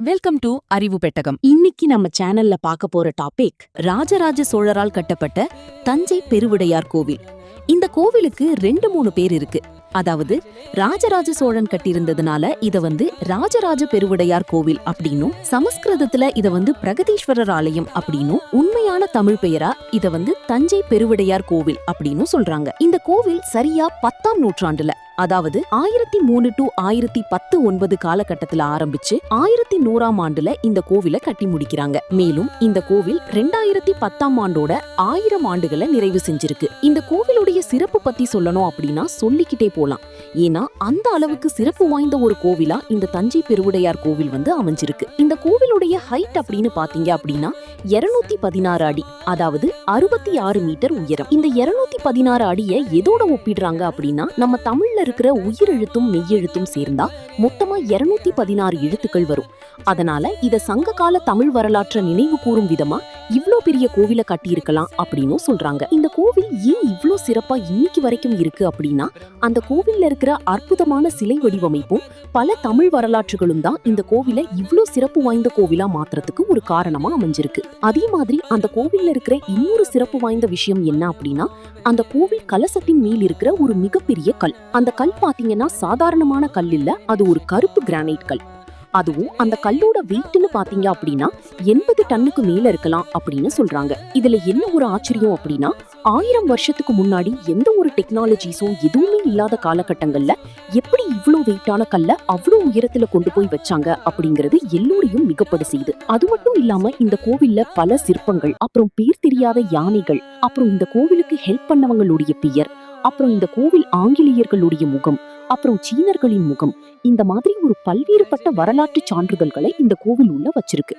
Welcome to அறிவு பெட்டகம். இன்னைக்கு நம்ம சேனல்ல பார்க்க போற டாபிக் ராஜராஜ சோழரால் கட்டப்பட்ட தஞ்சை பெருவுடையார் கோவில். இந்த கோவிலுக்கு 2-3 பேர் இருக்கு. அதாவது ராஜராஜ சோழன் கட்டியிருந்ததுனால இத ராஜராஜ பெருவுடையார் கோவில் அப்படின்னும், சமஸ்கிருதத்துல இத பிரகதீஸ்வரர் ஆலயம் அப்படின்னும், உண்மையான தமிழ் பெயரா இத தஞ்சை பெருவுடையார் கோவில் அப்படின்னு சொல்றாங்க. இந்த கோவில் சரியா 10ஆம் நூற்றாண்டுல, அதாவது 1003 to 1019 காலகட்டத்துல ஆரம்பிச்சு 1100ஆம் ஆண்டுல இந்த கோவிலை கட்டி முடிக்கிறாங்க. மேலும் இந்த கோவில் 2010ஆம் ஆண்டோட 1000 ஆண்டுகளை நிறைவு செஞ்சிருக்கு. இந்த கோவிலுடைய சிறப்பு பத்தி சொல்லணும் அப்படின்னா சொல்லிக்கிட்டே போலாம். ஏன்னா அந்த அளவுக்கு சிறப்பு வாய்ந்த ஒரு கோவிலா இந்த தஞ்சை பெருவுடையார் கோவில் அமைஞ்சிருக்கு. இந்த கோவிலுடைய ஹைட் அப்படின்னு பாத்தீங்க அப்படின்னா 216 அடி, அதாவது 66 மீட்டர் உயரம். இந்த 216 அடியை எதோட ஒப்பிடுறாங்க அப்படின்னா, நம்ம தமிழ்ல இருக்கிற உயிரெழுத்தும் மெய்யெழுத்தும் சேர்ந்தா மொத்தமா 216 எழுத்துக்கள் வரும். அதனால இத சங்க கால தமிழ் வரலாற்றை நினைவு கூறும் விதமா இவ்ளோ பெரிய கோவிலை கட்டியிருக்கலாம் அப்படின்னு சொல்றாங்க. இந்த கோவில் ஏன் இவ்ளோ சிறப்பா இன்னைக்கு வரைக்கும் இருக்கு அப்படின்னா, அந்த கோவில்ல இருக்கிற அற்புதமான சிலை வடிவமைப்பும் பல தமிழ் வரலாற்றுகளும் தான் இந்த கோவிலை இவ்ளோ சிறப்பு வாய்ந்த கோவிலா மாத்துறதுக்கு ஒரு காரணமா அமைஞ்சிருக்கு. அதே மாதிரி அந்த கோவில்ல இருக்கிற இன்னொரு சிறப்பு வாய்ந்த விஷயம் என்ன அப்படின்னா, அந்த கோவில் கலசத்தின் மேல் இருக்கிற ஒரு மிகப்பெரிய கல். அந்த கல் பாத்தீங்கன்னா சாதாரணமான கல் இல்ல, அது ஒரு கருப்பு கிரானைட் கல். அதுவும் அந்த கல்லோட வெயிட்னு பாத்தீங்க அப்படின்னா 80 டன்னுக்கு மேல இருக்கலாம் அப்படின்னு சொல்றாங்க. இதுல என்ன ஒரு ஆச்சரியம் அப்படின்னா, 1000 வருஷத்துக்கு முன்னாடி எந்த ஒரு டெக்னாலஜிஸும் எதுவுமே இல்லாத காலகட்டங்கள்ல எப்படி இவ்வளவு வெயிட்டான கல்ல அவ்வளவு உயரத்துல கொண்டு போய் வச்சாங்க அப்படிங்கிறது எல்லோரையும் மிகப்படு செய்யுது. அது மட்டும் இல்லாம இந்த கோவில்ல பல சிற்பங்கள், அப்புறம் பேர் தெரியாத யானைகள், அப்புறம் இந்த கோவிலுக்கு ஹெல்ப் பண்ணவங்களுடைய பெயர், அப்புறம் இந்த கோவில் ஆங்கிலேயர்களுடைய முகம், அப்புறம் சீனர்களின் முகம், இந்த மாதிரி ஒரு பல்வேறுபட்ட வரலாற்று சான்றுதல்களை இந்த கோவில் உள்ள வச்சிருக்கு.